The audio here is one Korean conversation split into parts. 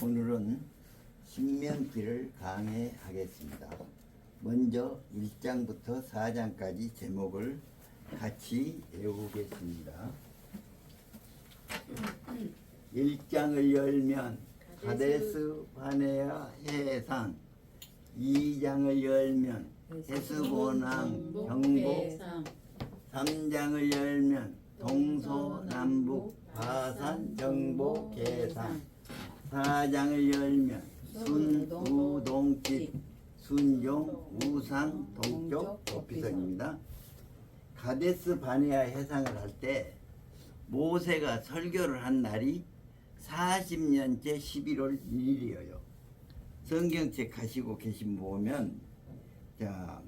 오늘은 신명기를 강해하겠습니다. 먼저 1장부터 4장까지 제목을 같이 외우겠습니다. 1장을 열면 가데스 바네아 해상, 2장을 열면 헤스본왕 경보, 3장을 열면 동서남북 바산 정보 계산, 4장을 열면 순우동집 순종 우상 동쪽 도피성입니다. 가데스 바네아 해상을 할 때 모세가 설교를 한 날이 40년째 11월 1일이에요. 성경책 가시고 계신 분 보면 자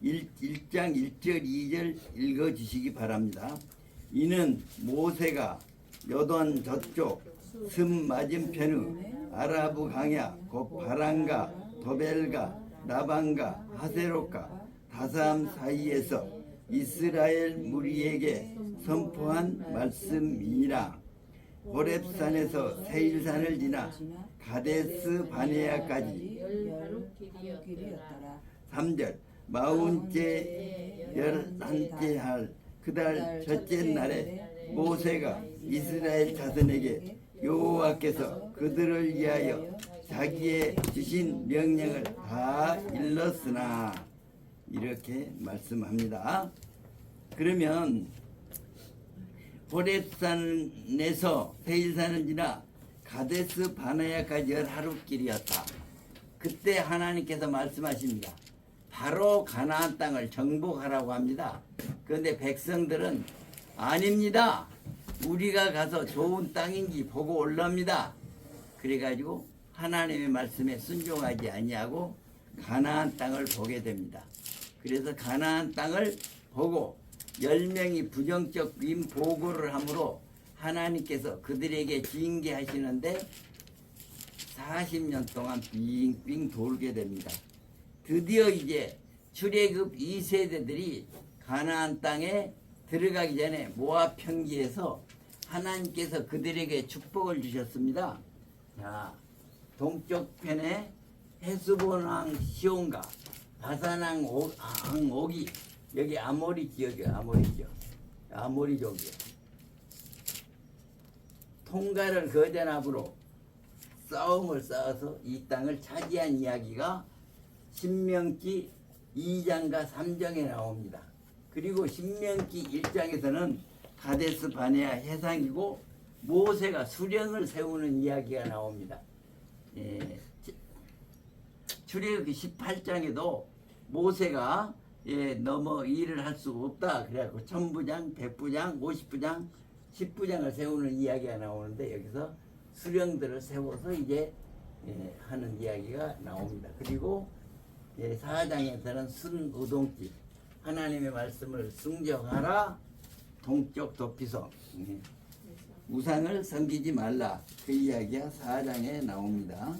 1장 1절 2절 읽어주시기 바랍니다. 이는 모세가 요단 저쪽 슴 맞은편의 아라브 강야 곧 바란과 도벨과 라반과 하세롯과 다삼 사이에서 이스라엘 무리에게 선포한 말씀이라. 호렙산에서 세일산을 지나 가데스 바네아까지. 3절 마흔째 11째 할 그달 첫째 날에 모세가 이스라엘 자손에게 여호와께서 그들을 위하여 자기의 주신 명령을 다 일렀으나 이렇게 말씀합니다. 그러면 호렙산에서 세일산을 지나 가데스 바네아까지 10하루길이었다. 그때 하나님께서 말씀하십니다. 바로 가나안 땅을 정복하라고 합니다. 그런데 백성들은 아닙니다. 우리가 가서 좋은 땅인지 보고 올랍니다. 그래가지고 하나님의 말씀에 순종하지 아니하고 가나안 땅을 보게 됩니다. 그래서 가나안 땅을 보고 10명이 부정적 위임 보고를 하므로 하나님께서 그들에게 징계하시는데 40년 동안 빙빙 돌게 됩니다. 드디어 이제 출애굽 2세대들이 가나안 땅에 들어가기 전에 모압 평지에서 하나님께서 그들에게 축복을 주셨습니다. 자, 동쪽 편에 헤스본 왕 시온과 바산 왕 옥이 여기 아모리 지역이에요. 아모리족이에요. 통가를 거절함으로 싸움을 싸워서 이 땅을 차지한 이야기가 신명기 2장과 3장에 나옵니다. 그리고 신명기 1장에서는 가데스 바네아 해상이고 모세가 수령을 세우는 이야기가 나옵니다. 출애굽기 18장에도 모세가 넘어 일을 할 수가 없다. 그래갖고 천부장, 백부장, 50부장, 10부장을 세우는 이야기가 나오는데 여기서 수령들을 세워서 이제 하는 이야기가 나옵니다. 그리고 4장에서는 순우동집 하나님의 말씀을 순종하라 동쪽 도피성 우상을 섬기지 말라 그 이야기가 4장에 나옵니다.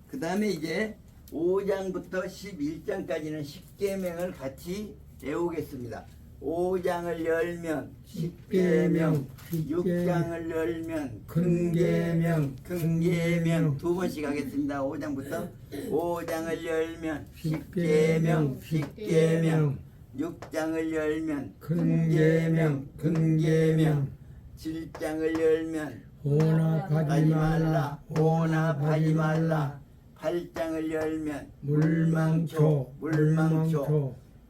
그 다음에 이제 5장부터 11장까지는 십계명을 같이 외우겠습니다. 5장을 열면 십계명, 6장을 열면 근계명 두 번씩 하겠습니다. 5장부터 5장을 열면 십계명 6장을 열면 근계명 7장을 열면 혼합하지 말라 8장을 열면 물망초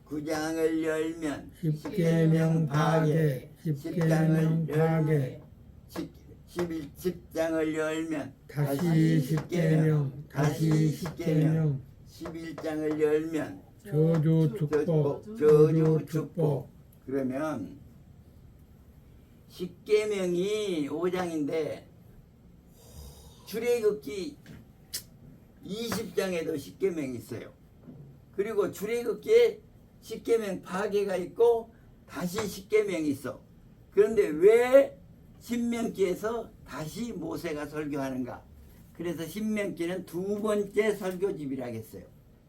9장을 열면 십계명 파괴 10장을 열면 다시 십계명 11장을 열면 저주 축복 그러면 십계명이 5장인데 출애굽기 20장에도 십계명이 있어요. 그리고 출애굽기에 십계명 파괴가 있고 다시 십계명이 있어. 그런데 왜 신명기에서 다시 모세가 설교하는가? 그래서 신명기는 두 번째 설교집이라겠어요.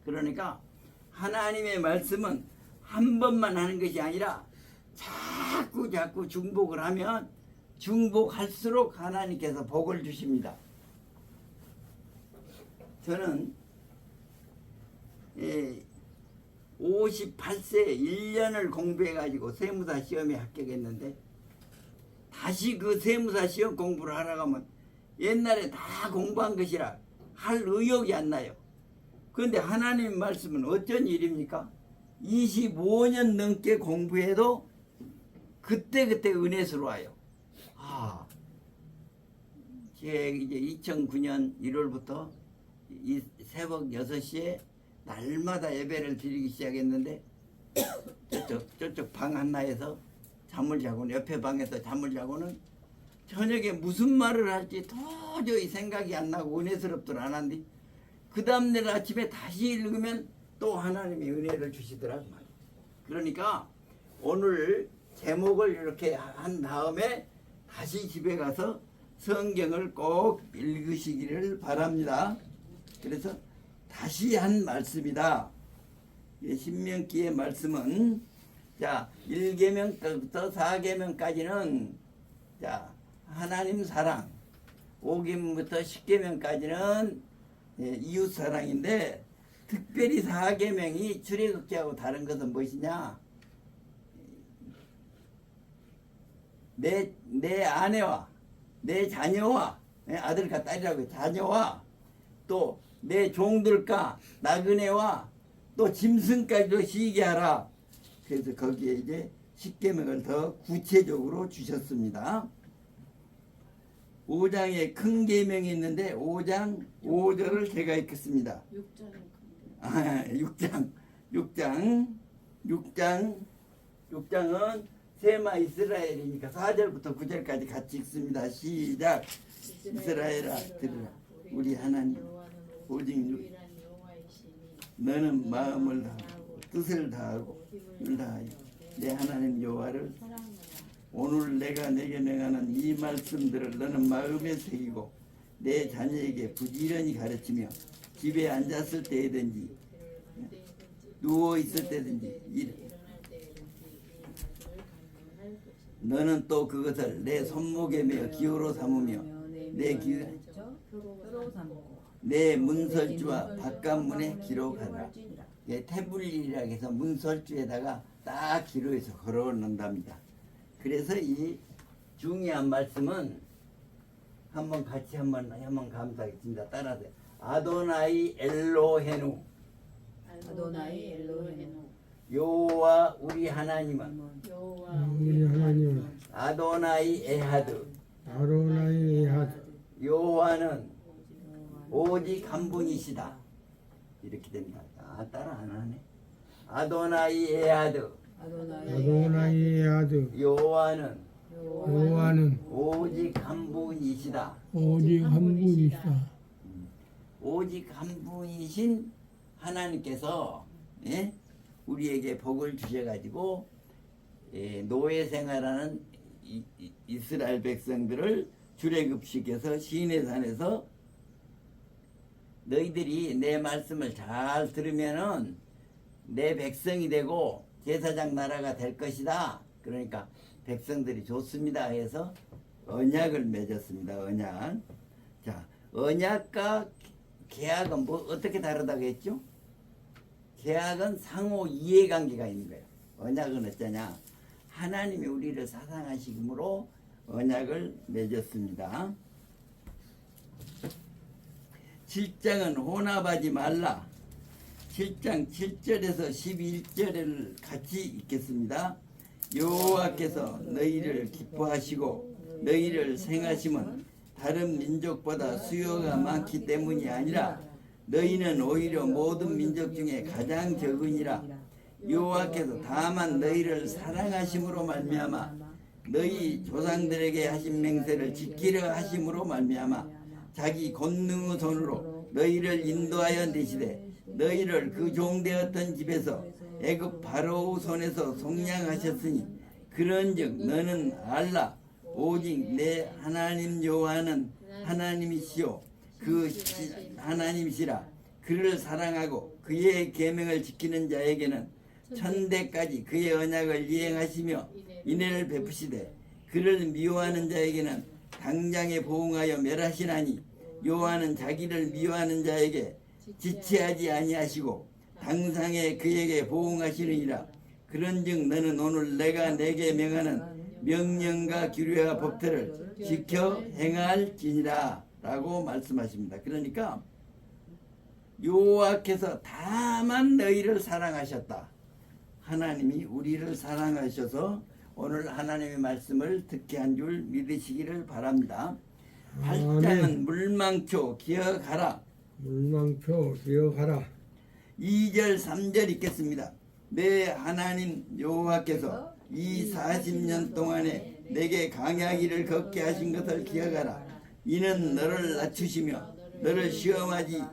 그러니까 하나님의 말씀은 한 번만 하는 것이 아니라 자꾸 중복을 하면 중복할수록 하나님께서 복을 주십니다. 저는 58세 1년을 공부해가지고 세무사 시험에 합격했는데 다시 그 세무사 시험 공부를 하라고 하면 옛날에 다 공부한 것이라 할 의욕이 안 나요. 그런데 하나님 말씀은 어쩐 일입니까? 25년 넘게 공부해도 그때그때 은혜스러워요. 제 이제 2009년 1월부터 이 새벽 6시에 날마다 예배를 드리기 시작했는데 저쪽 방 하나에서 잠을 자고는 옆에 방에서 잠을 자고는 저녁에 무슨 말을 할지 도저히 생각이 안 나고 은혜스럽들 않았는데 그 다음날 아침에 다시 읽으면 또 하나님이 은혜를 주시더라고 말이에요. 그러니까 오늘 제목을 이렇게 한 다음에 다시 집에 가서 성경을 꼭 읽으시기를 바랍니다. 그래서 다시 한 말씀이다. 신명기의 말씀은 자 1계명부터 4계명까지는 자 하나님 사랑, 5계명부터 10계명까지는 이웃 사랑인데 특별히 4계명이 출애굽기하고 다른 것은 무엇이냐? 내 아내와 내 자녀와 아들과 딸이라고 자녀와 또 내 종들과 나그네와 또 짐승까지도 시게 하라. 그래서 거기에 이제 10계명을 더 구체적으로 주셨습니다. 5장에 큰 계명이 있는데 5장 5절을 제가 읽겠습니다. 6장은 세마 이스라엘이니까 4절부터 9절까지 같이 읽습니다. 시작. 이스라엘아 들으라. 우리 하나님 오직 너는 마음을 다하고 뜻을 다하고 힘을 다하여 내 하나님 여호와를 오늘 내가 내게 명하는 이 말씀들을 너는 마음에 새기고 내 자녀에게 부지런히 가르치며 집에 앉았을 때든지 누워 있을 때든지 너는 또 그것을 내 손목에 메어 기호로 삼으며 내 문설주와 바깥문에 기록하라. 태블릿이라 해서 문설주에다가 딱 기록해서 걸어놓는답니다. 그래서 이 중요한 말씀은 한번 같이 한번 감사하겠습니다. 따라서 아도나이 엘로헤누 여호와 우리 하나님은 아도나이 에하드 여호와는 오직 한 분이시다. 이렇게 됩니다. 따라 안 하네. 아도나이 에하드 여호와는 오직 한 분이시다. 오직 한 분이신 하나님께서 우리에게 복을 주셔가지고 노예 생활하는 이스라엘 백성들을 출애굽시켜서 시내산에서 너희들이 내 말씀을 잘 들으면은 내 백성이 되고 제사장 나라가 될 것이다. 그러니까 백성들이 좋습니다 해서 언약을 맺었습니다. 언약. 자, 언약과 계약은 뭐 어떻게 다르다고 했죠? 계약은 상호 이해관계가 있는 거예요. 언약은 어쩌냐? 하나님이 우리를 사랑하심으로 언약을 맺었습니다. 7장은 혼합하지 말라. 7장 7절에서 11절을 같이 읽겠습니다. 여호와께서 너희를 기뻐하시고 너희를 생하심은 다른 민족보다 수요가 많기 때문이 아니라 너희는 오히려 모든 민족 중에 가장 적으니라. 여호와께서 다만 너희를 사랑하심으로 말미암아 너희 조상들에게 하신 맹세를 지키려 하심으로 말미암아 자기 권능의 손으로 너희를 인도하여 내시되 너희를 그 종되었던 집에서 애굽 바로의 손에서 속량하셨으니 그런즉 너는 알라. 오직 내 하나님 여호와는 하나님이시요 그 하나님이시라. 그를 사랑하고 그의 계명을 지키는 자에게는 천대까지 그의 언약을 이행하시며 인애를 베푸시되 그를 미워하는 자에게는 당장에 보응하여 멸하시나니 여호와는 자기를 미워하는 자에게 지체하지 아니하시고 당상에 그에게 보응하시느니라. 그런즉 너는 오늘 내가 내게 명하는 명령과 규례와 법들을 지켜 행할지니라 라고 말씀하십니다. 그러니까 여호와께서 다만 너희를 사랑하셨다. 하나님이 우리를 사랑하셔서 오늘 하나님의 말씀을 듣게 한 줄 믿으시기를 바랍니다. 8장은 물망초 기억하라. 물망초 기억하라. 2절 3절 읽겠습니다. 내 하나님 여호와께서 이 40년 동안에 내게 강야길을 걷게 하신 것을 기억하라. 이는 너를 낮추시며 너를 시험하지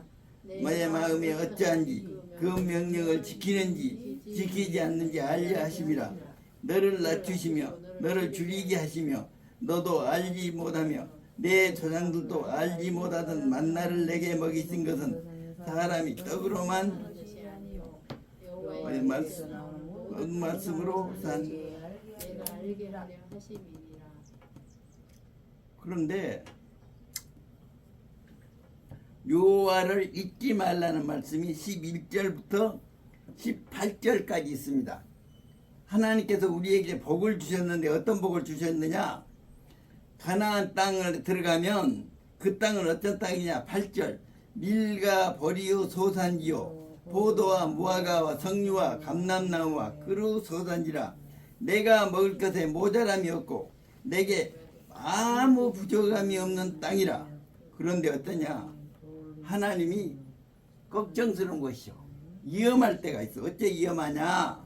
너의 마음이 어찌한지 그 명령을 지키는지 지키지 않는지 알려 하심이라. 너를 낮추시며 너를 줄이게 하시며 너도 알지 못하며 내 조상들도 알지 못하던 만나를 내게 먹이신 것은 사람이 떡으로만 말씀으로 산. 그런데 여호와를 잊지 말라는 말씀이 11절부터 18절까지 있습니다. 하나님께서 우리에게 복을 주셨는데 어떤 복을 주셨느냐? 가나안 땅을 들어가면 그 땅은 어떤 땅이냐? 8절 밀과 보리의 소산지요 포도와 무화과와 석류와 감람나무와 그루 소산지라. 내가 먹을 것에 모자람이 없고 내게 아무 부족함이 없는 땅이라. 그런데 어떠냐? 하나님이 걱정스러운 것이요 위험할 때가 있어. 어째 위험하냐?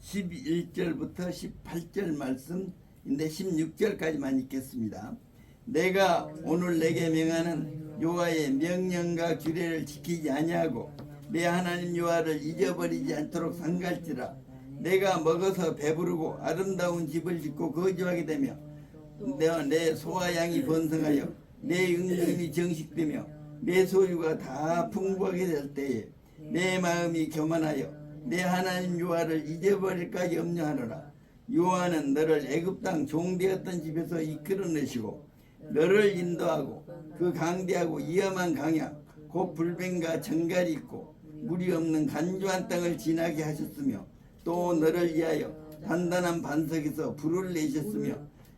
11절부터 18절 말씀인데 16절까지만 읽겠습니다. 내가 오늘 내게 명하는 여호와의 명령과 규례를 지키지 아니하고 내 하나님 여호와를 잊어버리지 않도록 삼갈지라. 내가 먹어서 배부르고 아름다운 집을 짓고 거주하게 되며 내 소와 양이 번성하여 내 은금이 정식되며 내 소유가 다 풍부하게 될 때에 내 마음이 교만하여 내 하나님 여호와를 잊어버릴까 염려하노라. 여호와는 너를 애굽 땅 종되었던 집에서 이끌어내시고 너를 인도하고 그 강대하고 위험한 강야 곧 불뱀과 정갈이 있고 물이 없는 간주한 땅을 지나게 하셨으며 또 너를 위하여 단단한 반석에서 불을 내셨으며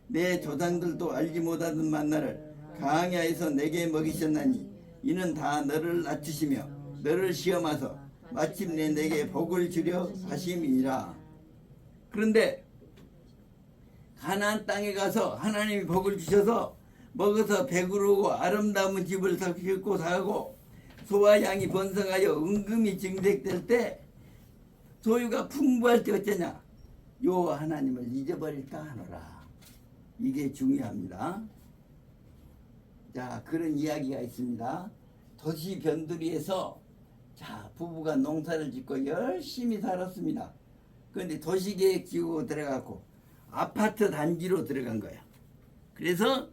내 조상들도 알지 못하던 만나를 강야에서 내게 먹이셨나니 이는 다 너를 낮추시며 너를 시험하서 마침내 내게 복을 주려 하심이니라. 그런데 가나안 땅에 가서 하나님이 복을 주셔서 먹어서 배부르고 아름다운 집을 짓고 사고 소와 양이 번성하여 은금이 증색될 때 소유가 풍부할 때 어쩌냐? 여호와 하나님을 잊어버릴까 하노라. 이게 중요합니다. 자, 그런 이야기가 있습니다. 도시 변두리에서 자, 부부가 농사를 짓고 열심히 살았습니다. 그런데 도시계획 지구로 들어가고 아파트 단지로 들어간 거야. 그래서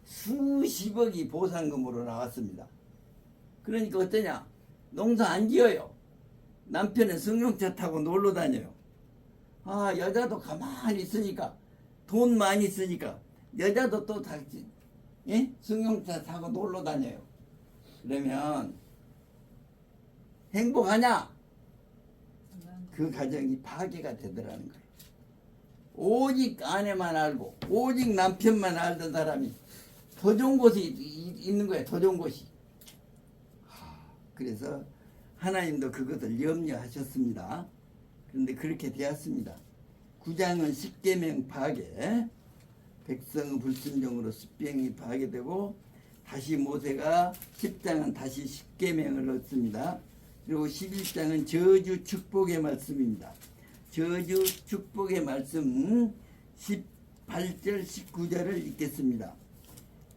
수십억이 보상금으로 나왔습니다. 그러니까 어떠냐? 농사 안 지어요. 남편은 승용차 타고 놀러 다녀요. 아, 여자도 가만히 있으니까 돈 많이 쓰니까 여자도 또 다 승용차 타고 놀러 다녀요. 그러면 행복하냐? 그 가정이 파괴가 되더라는 거예요. 오직 아내만 알고 오직 남편만 알던 사람이 더 좋은 곳이 있는 거예요. 더 좋은 곳이. 그래서 하나님도 그것을 염려하셨습니다. 그런데 그렇게 되었습니다. 9장은 십계명 파괴, 백성의 불순종으로 십계명이 파괴되고 다시 모세가 10장은 다시 십계명을 얻습니다. 그리고 11장은 저주 축복의 말씀입니다. 저주 축복의 말씀 18절 19절을 읽겠습니다.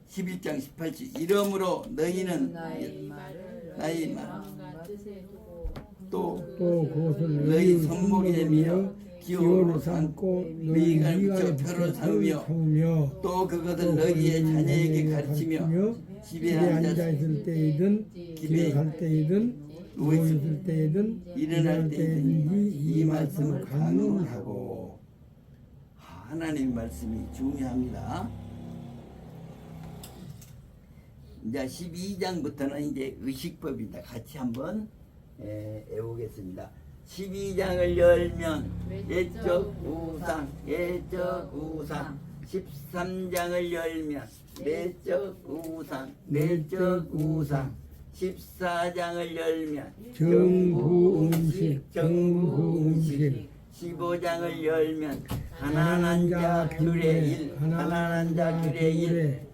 11장 18절 이러므로 너희는 나의 말 또 그것을 너희 손목에 미어 기호로 삼고 너희 갈비뼈 표를 삼으며 또 그것을 너희의 자녀에게 가르치며 집에 앉아 있을 때이든 길에 갈 때이든 누워 있을 때든 일어날 때든지 이 말씀을 강론하고. 하나님 말씀이 중요합니다. 이제 12장부터는 이제 의식법입니다. 같이 한번 외우겠습니다. 12장을 열면 예적 우상, 예적 우상. 13장을 열면 내적 우상, 내적 우상. 14장을 열면 정부 음식, 정부 음식. 15장을 열면 가난한 자 규례 1, 가난한 자 규례 1.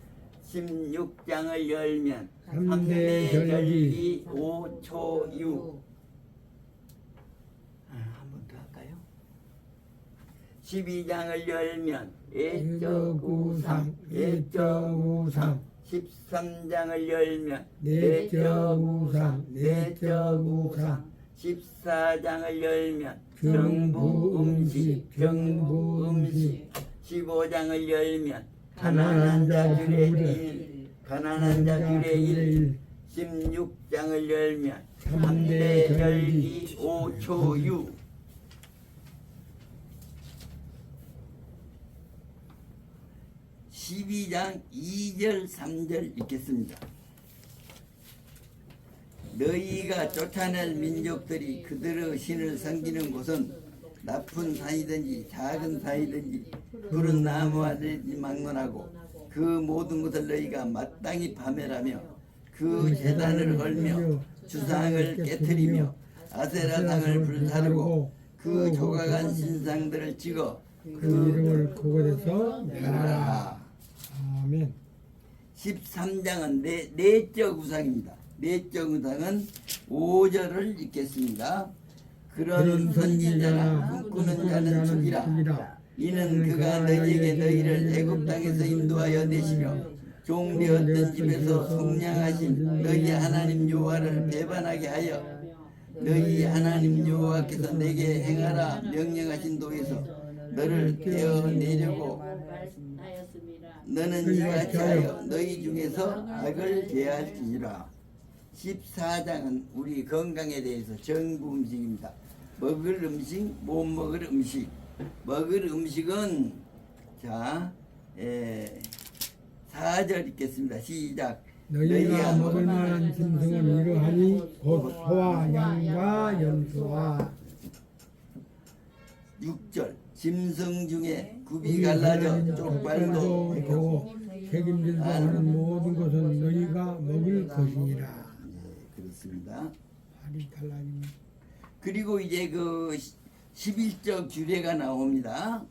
16장을 열면 3대 절기 5초 6. 한 번 더 할까요? 12장을 열면 예적 우상, 예적 우상. 13장을 열면 내적 우상, 내적 우상. 14장을 열면 정부 음식, 정부 음식. 15장을 열면 가난한 자 규례 1, 가난한 자 규례 1. 16장을 열면 3대 절기 5초 6. 12장 2절 3절 읽겠습니다. 너희가 쫓아낼 민족들이 그들의 신을 섬기는 곳은 나쁜 산이든지 작은 산이든지 푸른 나무와 되지 막론하고 그 모든 것을 너희가 마땅히 파멸하며 그 제단을 걸며 주상을 깨뜨리며 아세라상을 불사르고 그 조각한 신상들을 찍어 그 이름을 그곳에서 멸하라. 아멘. 13장은 내적 우상입니다. 내적 우상은 5절을 읽겠습니다. 그런 선지자나 꿈꾸는 자는 죽이라. 이는 그가 너희에게 너희를 애굽 땅에서 인도하여 내시며 종되었던 집에서 속량하신 너희 하나님 여호와를 배반하게 하여 너희 하나님 여호와께서 내게 행하라 명령하신 도에서 너를 떼어내려고 너는 이같이 하여 너희 중에서 악을 제할지니라. 14장은 우리 건강에 대해서 정부 음식입니다. 먹을 음식, 못 먹을 음식. 먹을 음식은 자 4절 읽겠습니다. 시작. 너희가 먹을 만한 짐승은 이러하니 곧 소와 양과 염소와. 6절. 짐승 중에 굽이 갈라져 쪽발도 되고 책임질도 하는 모든 것은 너희가 먹을 것이니라. 그렇습니다. 발이 달라집니다. 그리고 이제 그 11적 규례가 나옵니다.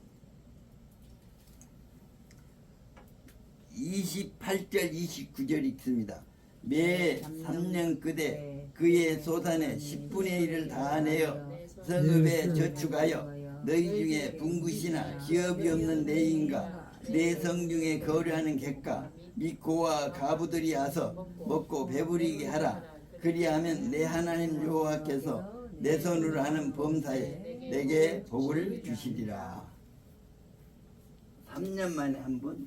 28절 29절 읽습니다. 매 3년 그대 그의 소산의 10분의 1을 다 내어 성읍에 저축하여 너희 중에 분굿이나 기업이 없는 내인과 내성 중에 거류하는 객가 및 고와 가부들이 와서 먹고 배부리게 하라. 그리하면 내 하나님 여호와께서 내 손으로 하는 범사에 내게 복을 주시리라. 3년 만에 한 번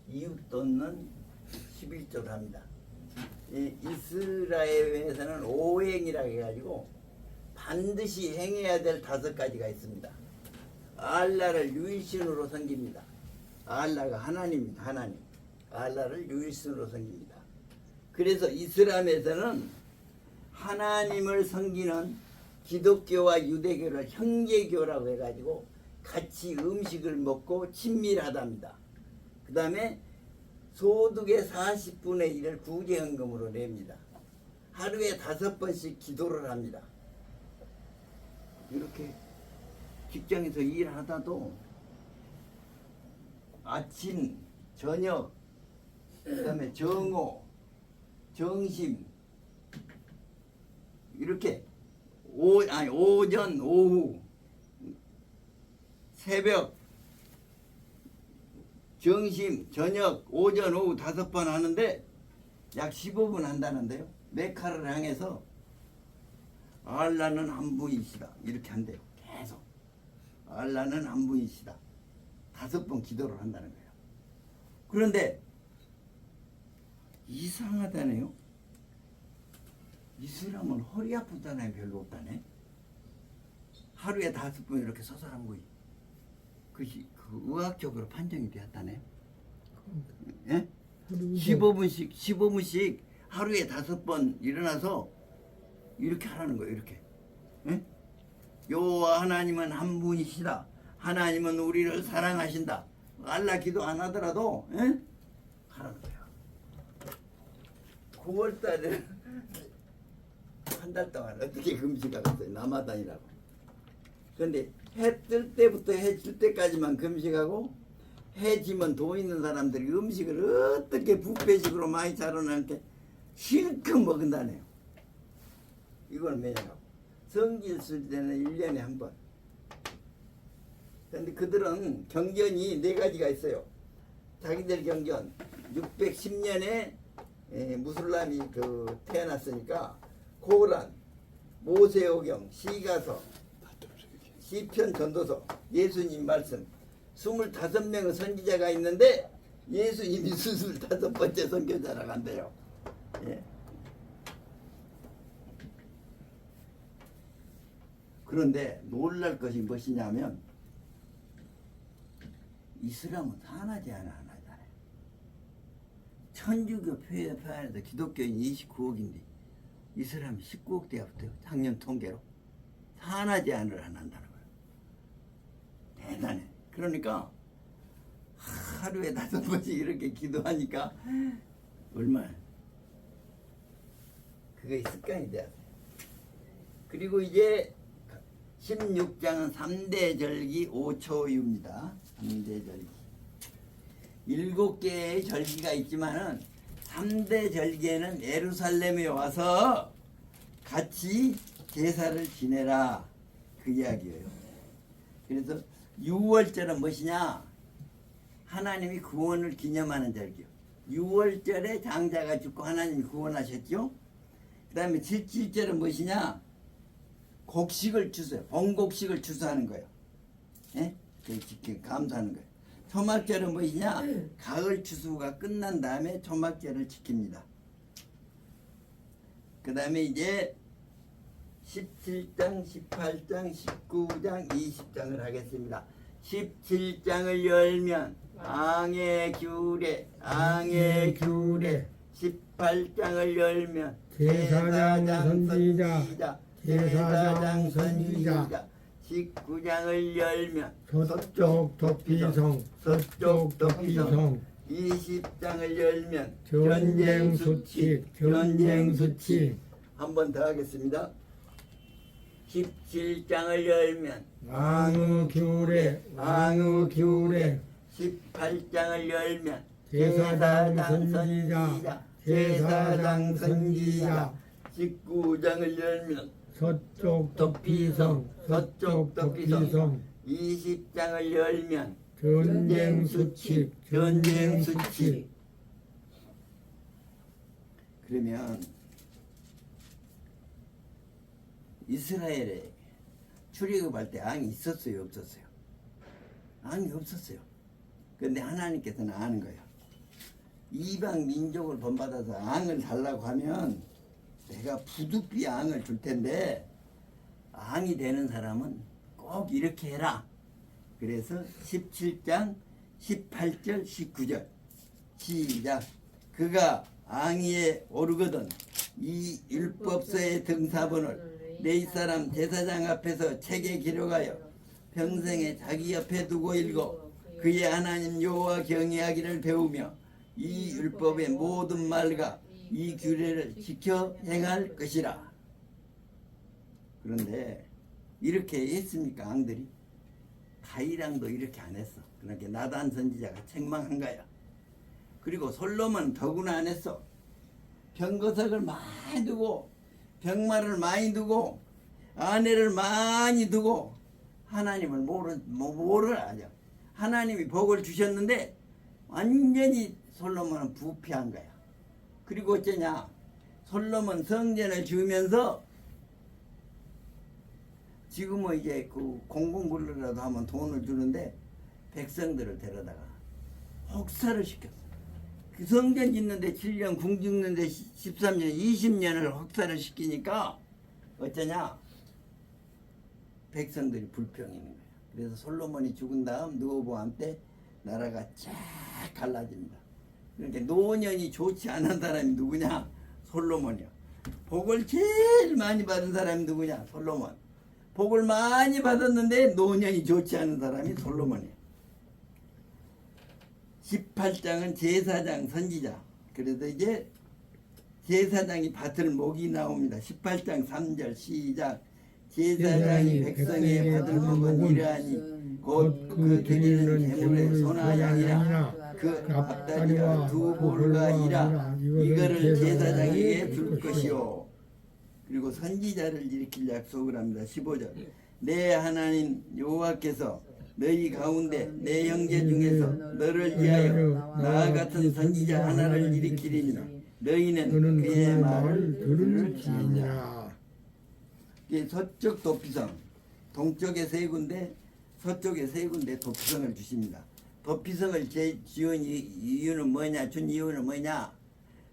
이웃 돕는 11조를 합니다. 이 이스라엘에서는 오행이라고 해가지고 반드시 행해야 될 5가지가 있습니다. 알라를 유일신으로 섬깁니다. 알라가 하나님입니다. 하나님. 알라를 유일신으로 섬깁니다. 그래서 이슬람에서는 하나님을 섬기는 기독교와 유대교를 형제교라고 해가지고 같이 음식을 먹고 친밀하답니다. 그 다음에 소득의 40분의 1을 구제헌금으로 냅니다. 하루에 5번씩 기도를 합니다. 이렇게 직장에서 일하다도 아침, 저녁, 그 다음에 정오, 정심 이렇게 오전, 오후, 새벽, 정심, 저녁, 오전, 오후 5번 하는데 약 15분 한다는데요. 메카를 향해서 알라는 한 분이시다 이렇게 한대요. 계속 알라는 한 분이시다 5번 기도를 한다는 거예요. 그런데 이상하다네요. 이 사람은 허리 아픈 사람이 별로 없다네. 하루에 5번 이렇게 서서한 거지. 그것이 그 의학적으로 판정이 되었다네. 예? 15분씩 하루에 5번 일어나서 이렇게 하라는 거예요. 이렇게. 예? 여호와 하나님은 한 분이시다. 하나님은 우리를 사랑하신다. 알라 기도 안 하더라도 예? 하라는 거예요. 9월달에 한 달 동안 어떻게 금식하겠어요? 남아다니라고. 그런데 해 뜰 때부터 해 질 때까지만 금식하고 해 지면 돈 있는 사람들이 음식을 어떻게 뷔페식으로 많이 차려놓게 실컷 먹은다네요. 이건 왜냐고 성질 쓸 때는 1년에 한 번. 그런데 그들은 경전이 4가지가 있어요. 자기들 경전 610년에 무슬람이 태어났으니까 고란, 모세오경, 시가서, 시편, 전도서, 예수님 말씀 25명의 선지자가 있는데 예수님이 25번째 선교자라고 한대요. 예. 그런데 놀랄 것이 무엇이냐면 이슬람은 산하지 않아 하나잖아요. 천주교 표현에서 기독교인 29억인데 이슬람이 19억 대가 붙어요. 작년 통계로. 산하지 않을 한다는 거예요. 대단해. 그러니까 하루에 5번씩 이렇게 기도하니까 얼마나 그게 습관이 돼야 돼. 그리고 이제 16장은 3대 절기 5초유입니다. 3대 절기. 7개의 절기가 있지만은 3대 절기에는 예루살렘에 와서 같이 제사를 지내라. 그 이야기예요. 그래서 6월절은 무엇이냐? 하나님이 구원을 기념하는 절기요. 6월절에 장자가 죽고 하나님이 구원하셨죠. 그 다음에 7절은 무엇이냐? 곡식을 추수해요. 번곡식을 추수하는 거예요. 예? 감사하는 거예요. 초막절은 무엇이냐? 가을 추수가 끝난 다음에 초막절을 지킵니다. 그 다음에 이제 17장, 18장, 19장, 20장을 하겠습니다. 17장을 열면 앙의 규례, 앙의 규례. 18장을 열면 제사장 선지자, 제사장 선지자. 19장을 열면 서쪽 도피성, 서쪽 도피성. 20장을 열면 전쟁 수칙, 전쟁 수칙. 한 번 더 하겠습니다. 17장을 열면 앙의 규례, 앙의 규례. 18장을 열면 제사장 선지자, 제사장 선지자. 19장을 열면 서쪽 도피성, 서쪽 도피성. 20장을 열면 전쟁 수칙, 전쟁 수칙. 그러면 이스라엘에 출애굽할 때 앙이 있었어요, 없었어요? 앙이 없었어요. 그런데 하나님께서는 아는 거예요. 이방 민족을 본받아서 앙을 달라고 하면 내가 부득이 앙을 줄 텐데 앙이 되는 사람은 꼭 이렇게 해라. 그래서 17장 18절 19절 시작. 그가 앙위에 오르거든 이 율법서의 등사본을 네 사람 제사장 앞에서 책에 기록하여 평생에 자기 옆에 두고 읽어 그의 하나님 여호와 경외하기를 배우며 이 율법의 모든 말과 이 규례를 지켜 행할 것이라. 그런데 이렇게 했습니까? 앙들이? 가이랑도 이렇게 안 했어. 그러니까 나단 선지자가 책망한 거야. 그리고 솔로몬은 더구나 안 했어. 병거석을 많이 두고 병마를 많이 두고 아내를 많이 두고 하나님을 모르라죠. 하나님이 복을 주셨는데 완전히 솔로몬은 부패한 거야. 그리고 어쩌냐? 솔로몬 성전을 지으면서 지금은 이제 그 공공불로라도 하면 돈을 주는데 백성들을 데려다가 혹사를 시켰어. 그 성전 짓는데 7년, 궁 짓는데 13년, 20년을 혹사를 시키니까 어쩌냐? 백성들이 불평이 있는 거예요. 그래서 솔로몬이 죽은 다음 느호보암 때 나라가 쫙 갈라집니다. 그러니까 노년이 좋지 않은 사람이 누구냐? 솔로몬이야. 복을 제일 많이 받은 사람이 누구냐? 솔로몬. 복을 많이 받았는데 노년이 좋지 않은 사람이 솔로몬이야. 18장은 제사장 선지자. 그래서 이제 제사장이 받을 목이 나옵니다. 18장 3절 시작. 제사장이 백성의 받을 목은 이러하니 곧 그 드리는 제물의 소나 양이라 그 앞다리와 두 볼과 이라 이거를 제사장에게 줄 것이요. 그리고 선지자를 일으킬 약속을 합니다. 15절. 내 하나님 여호와께서 너희 가운데 내 형제 중에서 너를 위하여 나와 같은 선지자 하나를 일으키리니 너희는 그의 말을 들을지니라. 이게 서쪽 도피성, 동쪽에 세 군데, 서쪽에 세 군데 도피성을 주십니다. 도피성을 지은 이유는 뭐냐? 준 이유는 뭐냐?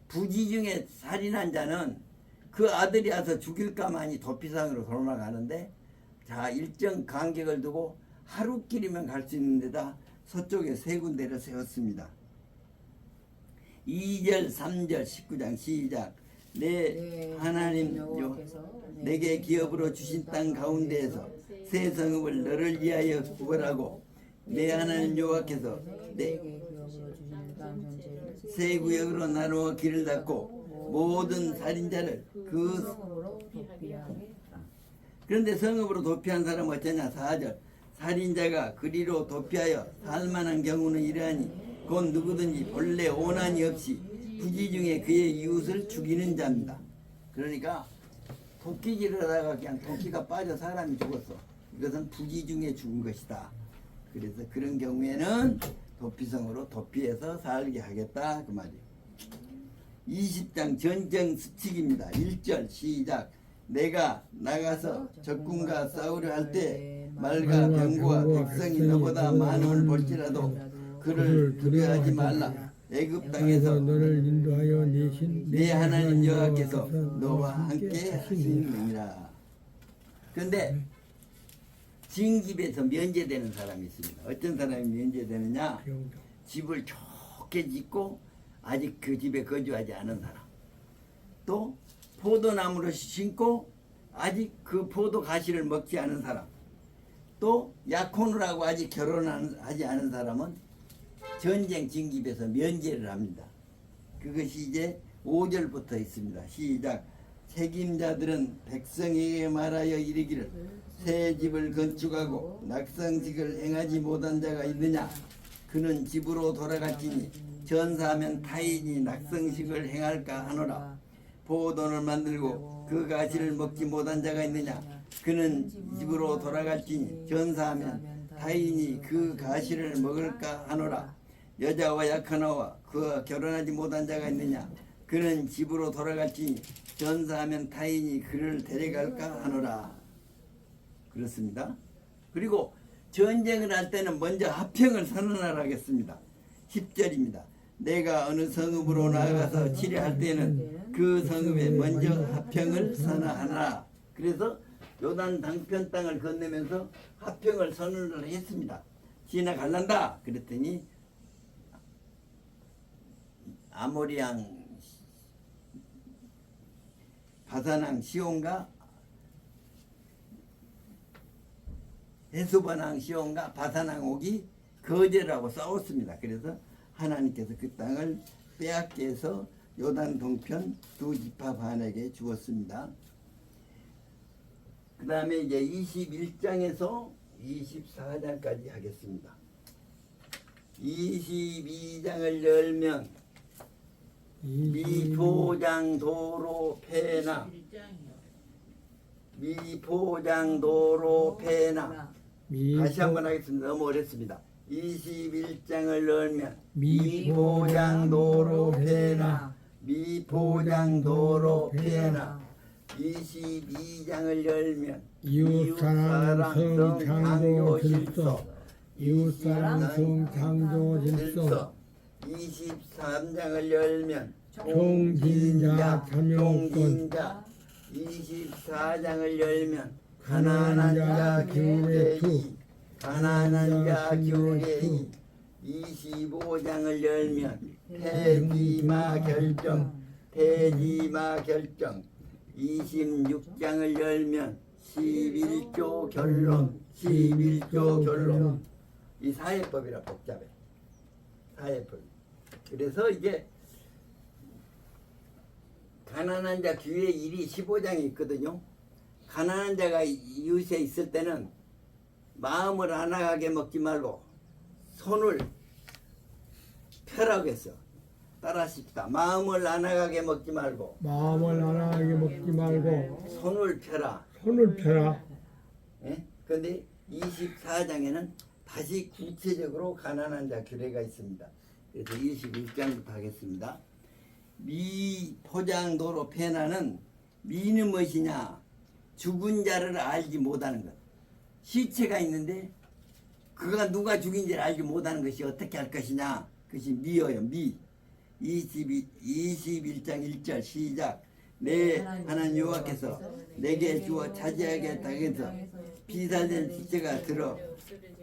부지 중에 살인한 자는 그 아들이 와서 죽일까만이 도피성으로 돌아가는데, 자, 일정 간격을 두고 하루길이면 갈 수 있는 데다 서쪽에 세 군데를 세웠습니다. 2절, 3절, 19장 시작. 내 하나님 내게 기업으로 주신 땅 가운데에서 새 성읍을 너를 위하여 구걸하고 내 하나님 여호와께서 새 구역으로 나누어 길을 닫고 모든 살인자를 그런데 성읍으로 도피한 사람은 어쩌냐? 4절. 살인자가 그리로 도피하여 살만한 경우는 이러하니 곧 누구든지 본래 오난이 없이 부지 중에 그의 이웃을 죽이는 자입니다. 그러니까 도끼질을 하다가 그냥 도끼가 빠져 사람이 죽었어. 이것은 부지 중에 죽은 것이다. 그래서 그런 경우에는 도피성으로 도피해서 살게 하겠다 그 말이에요. 20장 전쟁 수칙입니다. 1절 시작. 내가 나가서 적군과 싸우려 할 때 말과 병거와 백성이 너보다 많음을 볼지라도 그를 두려워하지 말라. 애굽 땅에서 너를 인도하여 내신 내 하나님 여호와께서 너와 함께 하시느니라. 그런데 징집에서 면제되는 사람이 있습니다. 어떤 사람이 면제되느냐? 집을 좋게 짓고 아직 그 집에 거주하지 않은 사람, 또 포도나무를 심고 아직 그 포도 가시를 먹지 않은 사람, 또 약혼을 하고 아직 결혼하지 않은 사람은 전쟁 징집에서 면제를 합니다. 그것이 이제 5절부터 있습니다. 시작. 책임자들은 백성에게 말하여 이르기를 새 집을 건축하고 낙성식을 행하지 못한 자가 있느냐? 그는 집으로 돌아갈지니 전사하면 타인이 낙성식을 행할까 하노라. 포도를 만들고 그 가시를 먹지 못한 자가 있느냐? 그는 집으로 돌아갈지니 전사하면 타인이 그 가시를 먹을까 하노라. 여자와 약하나와 그와 결혼하지 못한 자가 있느냐? 그는 집으로 돌아갈지니 전사하면 타인이 그를 데려갈까 하노라. 그렇습니다. 그리고 전쟁을 할 때는 먼저 합평을 선언하라 하겠습니다. 10절입니다. 내가 어느 성읍으로 나아가서 치료할 때는 그 성읍에 먼저 합평을 선언하라. 그래서 요단 당편 땅을 건너면서 합평을 선언을 했습니다. 지나갈란다. 그랬더니 아모리왕 바산왕 시온과 헤스본왕 시온과 바산왕 옥이 거절하고 싸웠습니다. 그래서 하나님께서 그 땅을 빼앗게 해서 요단 동편 두 지파 반에게 주었습니다. 그 다음에 이제 21장에서 24장까지 하겠습니다. 22장을 열면 미포장도로 폐나 미포장도로 폐나 다시 한번 하겠습니다. 너무 어렵습니다. 21장을 열면 미포장도로 폐나 미포장도로 폐나 22장을 열면 이웃사랑 성창조 질서 이웃사랑 성창조 질서 23장을 열면 종진자 자명권 종진자 24장을 열면 가난한 자 가난한 자 기울의 기울의 가난한 자 기울의 기울의 25장을 열면 대지마 결정 대지마 결정 26장을 열면 11조 결론 11조 결론 이 사회법이라 복잡해 사회법 그래서 이게 가난한 자 귀에 일이 15장이 있거든요. 가난한 자가 이웃에 있을 때는 마음을 안아가게 먹지 말고 손을 펴라고 했어. 따라하십시다. 마음을 안아가게 먹지 말고 마음을 안하게 먹지 말고 손을 펴라. 손을 펴라. 예? 그런데 24장에는 다시 구체적으로 가난한 자 규례가 있습니다. 그래서 21장부터 하겠습니다. 미포장도로 패나는 미는 무엇이냐? 죽은 자를 알지 못하는 것. 시체가 있는데 그가 누가 죽인지를 알지 못하는 것이 어떻게 할 것이냐? 그것이 미어요. 미. 21장 1절 시작. 내 하나님 여호와께서 내게 주어 차지하게 하겠다. 비살된 시체가 들어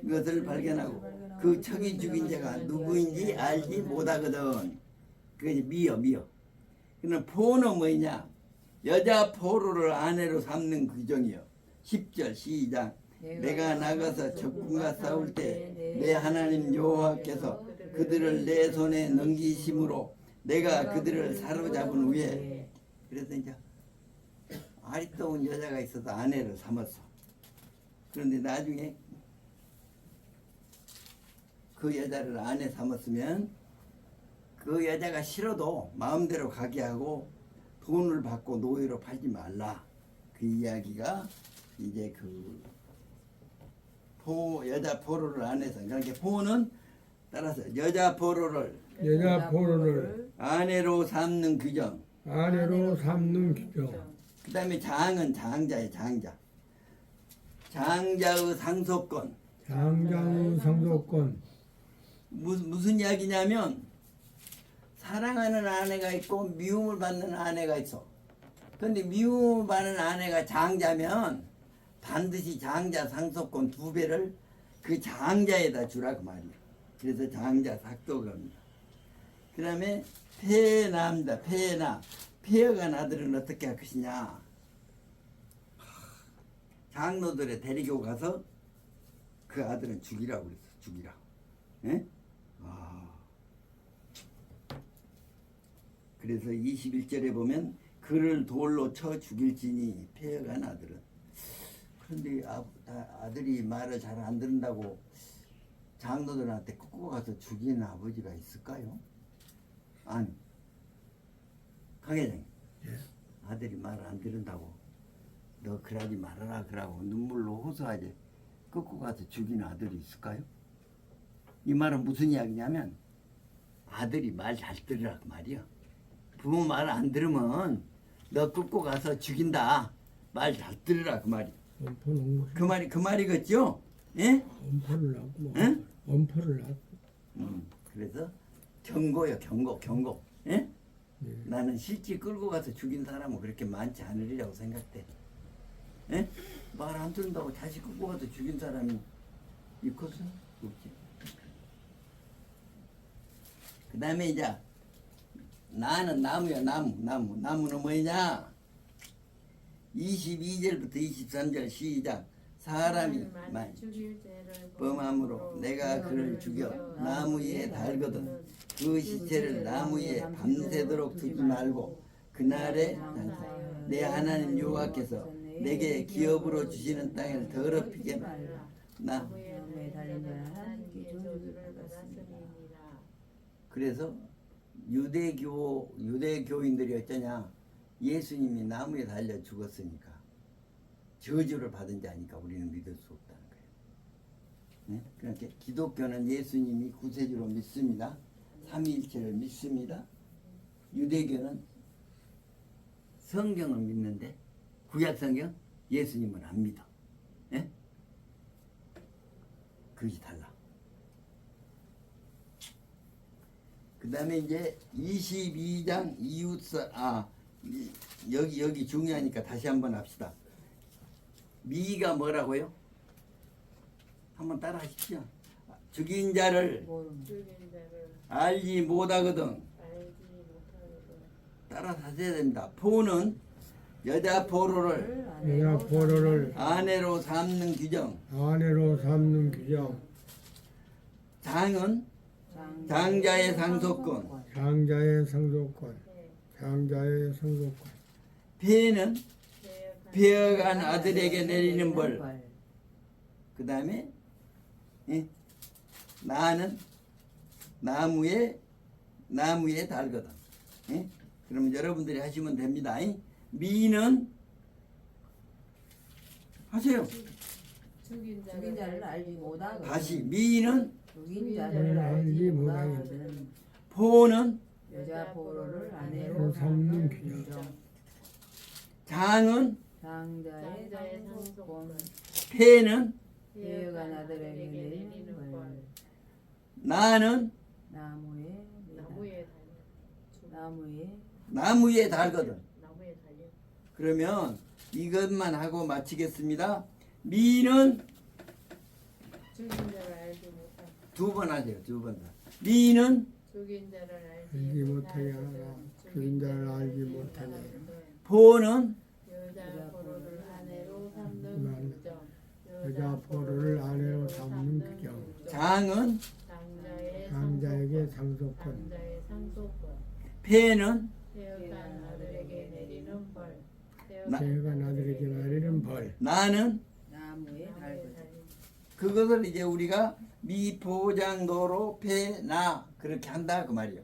그것을 발견하고 그 척이 죽인 자가 누구인지 알지 못하거든. 그게 미어. 그는 포는 뭐냐? 여자 포로를 아내로 삼는 규정이요. 10절 시작. 내가 나가서 적군과 싸울 때 내 하나님 여호와께서 그들을 내 손에 넘기심으로 내가 그들을 사로잡은 후에 그래서 이제 아리따운 여자가 있어서 아내를 삼았어. 그런데 나중에 그 여자를 아내 삼았으면 그 여자가 싫어도 마음대로 가게 하고 돈을 받고 노예로 팔지 말라. 그 이야기가 이제 그 여자 포로를 안해서 그러니까 포는 따라서 여자 포로를 아내로 삼는 규정. 아내로 삼는 규정. 그 다음에 장은 장자의 장자. 장자의 상속권. 장자의 상속권. 무슨 이야기냐면 사랑하는 아내가 있고 미움을 받는 아내가 있어. 근데 미움을 받는 아내가 장자면 반드시 장자 상속권 2배를 그 장자에다 주라고 말이야. 그래서 장자 삭도가입니다. 그 다음에 폐남다. 폐허간 아들은 어떻게 할 것이냐. 장로들의 데리고 가서 그 아들은 죽이라고 그랬어. 죽이라. 예? 그래서 21절에 보면 그를 돌로 쳐 죽일지니 폐허간 아들은. 그런데 아들이 말을 잘 안 듣는다고 장로들한테 꺾고 가서 죽이는 아버지가 있을까요? 아니. 강회장님. 아들이 말을 안 들은다고 너 그러지 말아라 그러고 눈물로 호소하지 꺾고 가서 죽이는 아들이 있을까요? 이 말은 무슨 이야기냐면 아들이 말 잘 들으라고 말이야. 부모 말 안 들으면 너 꺾고 가서 죽인다. 말 잘 들으라 그 말이. 그 말이겠죠? 예? 엄포를 하고. 응? 엄포를 하고. 그래서 경고요 경고. 예? 나는 실제 끌고 가서 죽인 사람은 그렇게 많지 않으리라고 생각돼. 예? 말 안 듣는다고 자식 끌고 가서 죽인 사람이 있겠어? 없지. 그 다음에 이제 나는 나무야 나무는 뭐냐? 22절부터 23절 시작. 사람이 범함으로 내가 그를 죽여 나무 위에 달거든 그 시체를 나무 위에 밤새도록 두지 말고 그날에 내 하나님 여호와께서 내게 기업으로 주시는 땅을 더럽히게 말라. 그래서 유대교인들이 어쩌냐? 예수님이 나무에 달려 죽었으니까 저주를 받은 자니까 우리는 믿을 수 없다는 거예요. 네? 그러니까 기독교는 예수님이 구세주로 믿습니다. 삼위일체를 믿습니다. 유대교는 성경을 믿는데 구약성경 예수님은 안 믿어. 네? 그것이 달라. 그 다음에 이제 22장 이웃사 여기 중요하니까 다시 한번 합시다. 미가 뭐라고요? 한번 따라 하십시오. 죽인 자를 죽인 자를 알지 못하거든. 알지 못하거든. 따라서 하셔야 됩니다. 포는 여자 포로를 여자 포로를 아내로 삼는 규정. 아내로 삼는 규정. 장은 장자의 상속권. 장자의 상속권. 네. 장자의 상속권. 폐는 배역한 배어간 아들에게 내리는 벌. 그 다음에 나는 나무에 달거든. 예? 그럼 여러분들이 하시면 됩니다. 미는 하세요. 죽인 죽인 자를 알지 못하거든. 다시 미는 죽인 자를 알지 못하거든. 포는 여자 포로를 아내로 삼는 삼는 규정. 규정. 장은 장자의 장자의 상속권. 상속권. 폐는 배어간 아들에게 내리는 벌. 나는 나무에 나무에 나무에 달거든. 나무에 달려. 그러면 이것만 하고 마치겠습니다. 미는 죽인 자를 알지 못하고 두 번 하세요. 두 번 다. 미는 죽인 자를 알지 알지 못하게 하라. 못하거든. 죽인 자를 알지 못하게 하라. 포는 여자 포로를 아내로 삼는 규정. 여자 포로를 아내로 삼는 규정. 장은 장자에게 상속권. 장자의 상속권. 폐는 배역한 아들에게 내리는 벌. 배어간 아들에게 내리는 벌. 나는 나무에 달거든. 그것을 이제 우리가 미포장도로 폐나 그렇게 한다 그 말이에요.